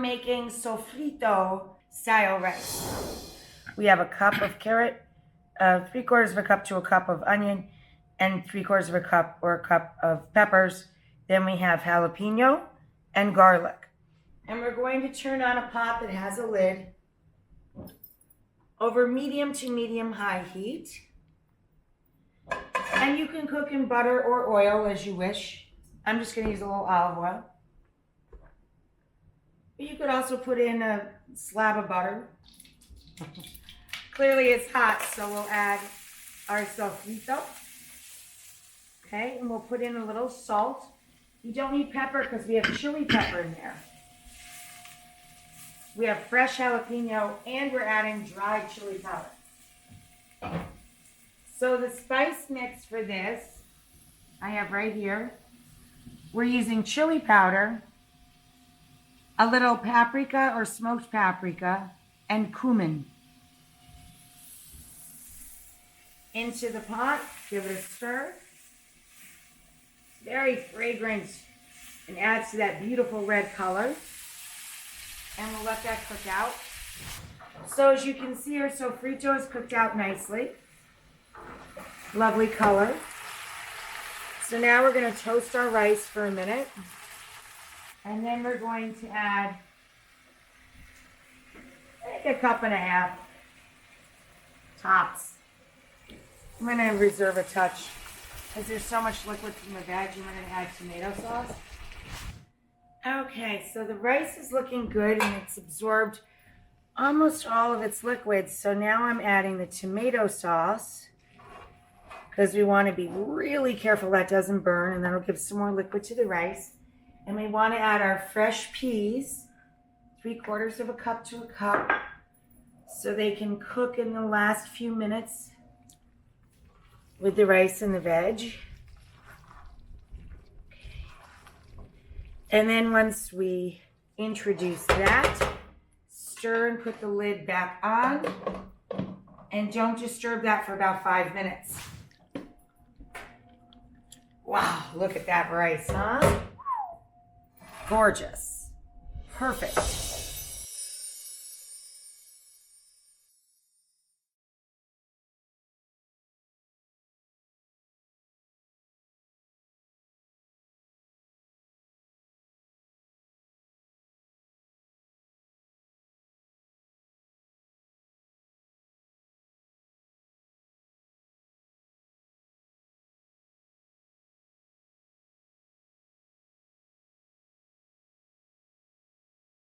we're making sofrito style rice. We have a cup of carrot, 3/4 of a cup to a cup of onion, and 3/4 of a cup or a cup of peppers. Then we have jalapeno and garlic. And we're going to turn on a pot that has a lid over medium to medium high heat. And you can cook in butter or oil as you wish. I'm just going to use a little olive oil. But you could also put in a slab of butter. Clearly it's hot, so we'll add our sofrito. Okay, and we'll put in a little salt. You don't need pepper because we have chili pepper in there. We have fresh jalapeno and we're adding dried chili powder. So the spice mix for this, I have right here. We're using chili powder, a little paprika or smoked paprika, and cumin. Into the pot, give it a stir. Very fragrant and adds to that beautiful red color. And we'll let that cook out. So as you can see, our sofrito is cooked out nicely. Lovely color. So now we're going to toast our rice for a minute. And then we're going to add like a cup and a half tops. I'm going to reserve a touch because there's so much liquid from the veg. I'm going to add tomato sauce. Okay, so the rice is looking good and it's absorbed almost all of its liquids. So now I'm adding the tomato sauce because we want to be really careful that doesn't burn, and that'll give some more liquid to the rice. And we want to add our fresh peas, 3/4 of a cup to a cup, so they can cook in the last few minutes with the rice and the veg. And then once we introduce that, stir and put the lid back on. And don't disturb that for about 5 minutes. Wow, look at that rice, huh? Gorgeous. Perfect.